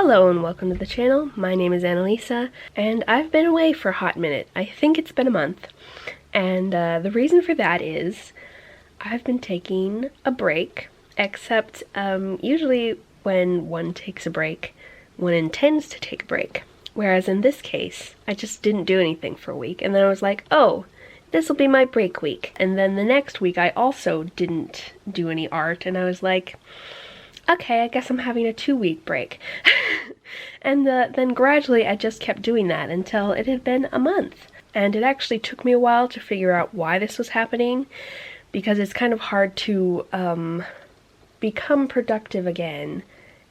Hello and welcome to the channel. My name is Annalisa and I've been away for a hot minute. I think it's been a month. And the reason for that is I've been taking a break, except usually when one takes a break, one intends to take a break. Whereas in this case, I just didn't do anything for a week and then I was like, oh, this will be my break week. And then the next week I also didn't do any art and I was like, okay, I guess I'm having a 2-week break. And then gradually I just kept doing that until it had been a month. And it actually took me a while to figure out why this was happening, because it's kind of hard to become productive again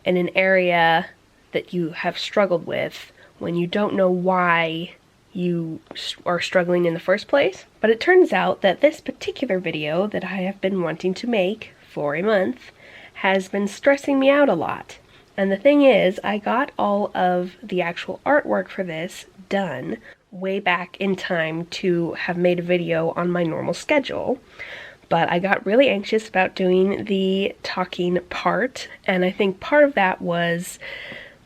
in an area that you have struggled with when you don't know why you are struggling in the first place. But it turns out that this particular video that I have been wanting to make for a month has been stressing me out a lot. And the thing is, I got all of the actual artwork for this done way back in time to have made a video on my normal schedule. But I got really anxious about doing the talking part, and I think part of that was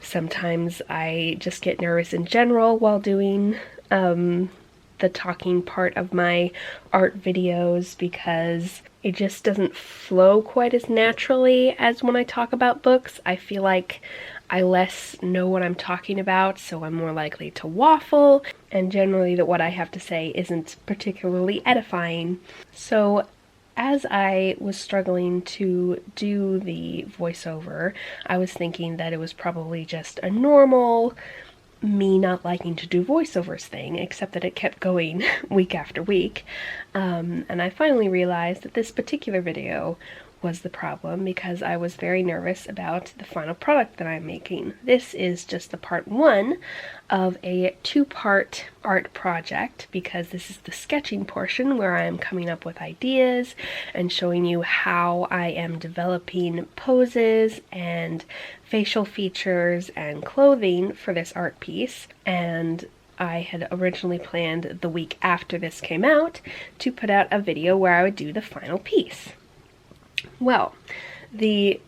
sometimes I just get nervous in general while doing the talking part of my art videos, because it just doesn't flow quite as naturally as when I talk about books. I feel like I less know what I'm talking about, so I'm more likely to waffle, and generally that what I have to say isn't particularly edifying. So as I was struggling to do the voiceover, I was thinking that it was probably just a normal me not liking to do voiceovers thing, except that it kept going week after week. And I finally realized that this particular video was the problem because I was very nervous about the final product that I'm making. This is just the part 1 of a 2-part art project, because this is the sketching portion where I am coming up with ideas and showing you how I am developing poses and facial features and clothing for this art piece. And I had originally planned the week after this came out to put out a video where I would do the final piece. Well, the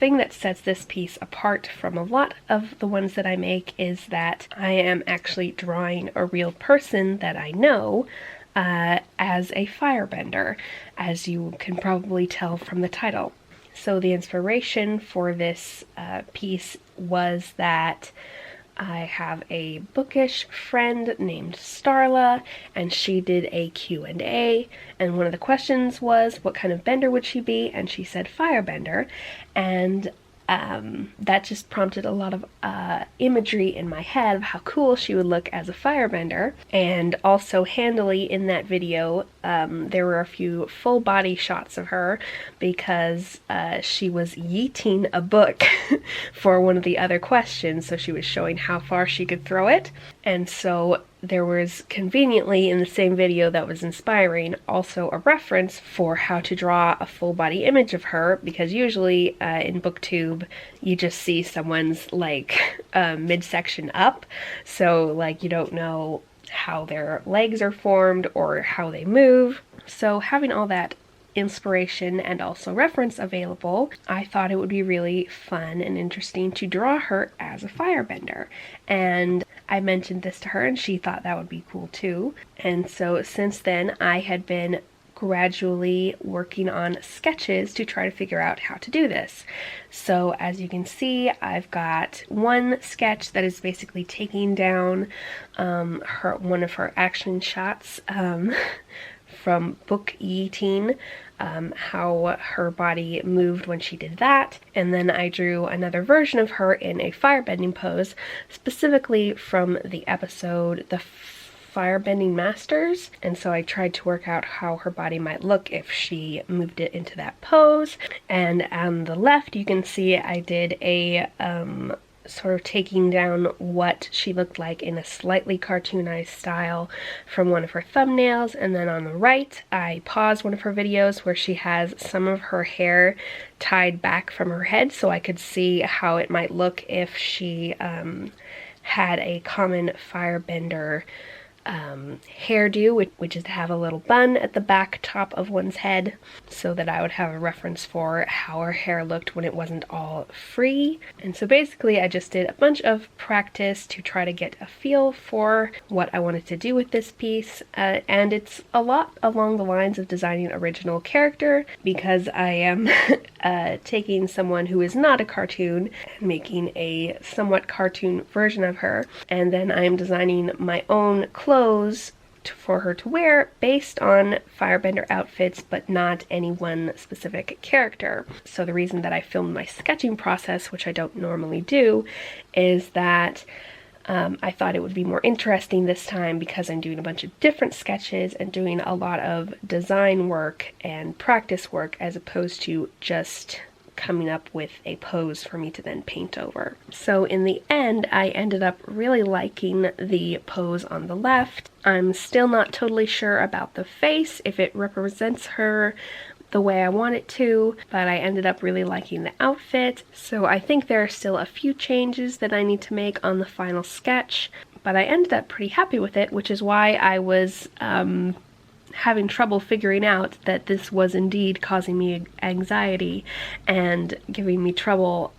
thing that sets this piece apart from a lot of the ones that I make is that I am actually drawing a real person that I know as a firebender, as you can probably tell from the title. So the inspiration for this piece was that I have a bookish friend named Starla, and she did a Q&A, and one of the questions was, what kind of bender would she be? And she said firebender, and that just prompted a lot of imagery in my head of how cool she would look as a firebender. And also handily in that video, there were a few full body shots of her because she was yeeting a book for one of the other questions, so she was showing how far she could throw it. And so there was conveniently in the same video that was inspiring also a reference for how to draw a full body image of her, because usually in BookTube you just see someone's like midsection up, so like you don't know how their legs are formed or how they move. So having all that inspiration and also reference available, I thought it would be really fun and interesting to draw her as a firebender. And I mentioned this to her and she thought that would be cool too. And so since then I had been gradually working on sketches to try to figure out how to do this. So as you can see, I've got one sketch that is basically taking down one of her action shots from book yeeting, how her body moved when she did that. And then I drew another version of her in a firebending pose, specifically from the episode The Firebending Masters. And so I tried to work out how her body might look if she moved it into that pose. And on the left you can see I did a sort of taking down what she looked like in a slightly cartoonized style from one of her thumbnails. And then on the right I paused one of her videos where she has some of her hair tied back from her head, so I could see how it might look if she had a common firebender hairdo, which is to have a little bun at the back top of one's head, so that I would have a reference for how her hair looked when it wasn't all free. And so basically I just did a bunch of practice to try to get a feel for what I wanted to do with this piece, and it's a lot along the lines of designing an original character, because I am taking someone who is not a cartoon and making a somewhat cartoon version of her, and then I'm designing my own clothes for her to wear based on Firebender outfits, but not any one specific character. So the reason that I filmed my sketching process, which I don't normally do, is that I thought it would be more interesting this time because I'm doing a bunch of different sketches and doing a lot of design work and practice work, as opposed to just coming up with a pose for me to then paint over. So in the end, I ended up really liking the pose on the left. I'm still not totally sure about the face, if it represents her the way I want it to, but I ended up really liking the outfit. So I think there are still a few changes that I need to make on the final sketch, but I ended up pretty happy with it, which is why I was having trouble figuring out that this was indeed causing me anxiety and giving me trouble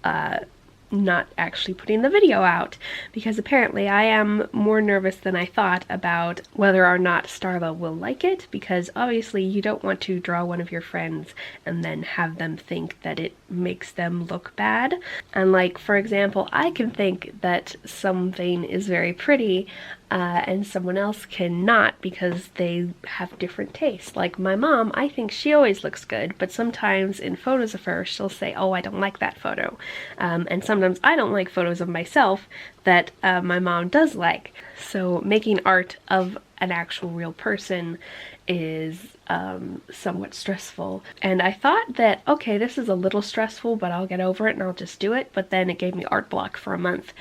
not actually putting the video out, because apparently I am more nervous than I thought about whether or not Starla will like it, because obviously you don't want to draw one of your friends and then have them think that it makes them look bad. And like, for example, I can think that something is very pretty and someone else cannot because they have different tastes. Like my mom, I think she always looks good, but sometimes in photos of her, she'll say, oh, I don't like that photo. And sometimes I don't like photos of myself that my mom does like. So making art of an actual real person is somewhat stressful. And I thought that, okay, this is a little stressful, but I'll get over it and I'll just do it. But then it gave me art block for a month.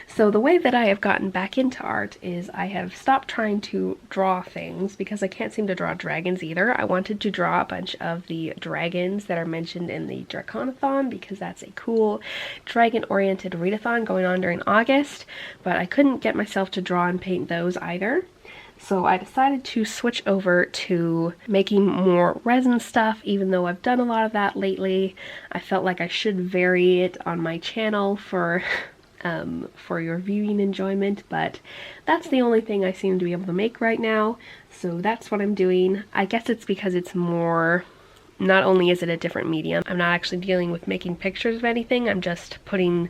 So the way that I have gotten back into art is I have stopped trying to draw things, because I can't seem to draw dragons either. I wanted to draw a bunch of the dragons that are mentioned in the Draconathon, because that's a cool dragon-oriented readathon going on during August, but I couldn't get myself to draw and paint those either. So I decided to switch over to making more resin stuff, even though I've done a lot of that lately. I felt like I should vary it on my channel for your viewing enjoyment, but that's the only thing I seem to be able to make right now, so that's what I'm doing. I guess it's because it's more, not only is it a different medium, I'm not actually dealing with making pictures of anything, I'm just putting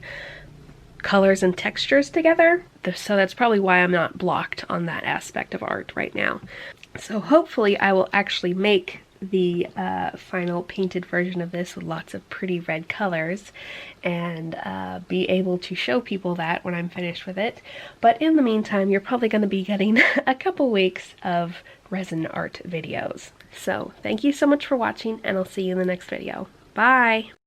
colors and textures together. So that's probably why I'm not blocked on that aspect of art right now. So hopefully I will actually make the final painted version of this with lots of pretty red colors and be able to show people that when I'm finished with it. But in the meantime, you're probably going to be getting a couple weeks of resin art videos. So thank you so much for watching, and I'll see you in the next video. Bye!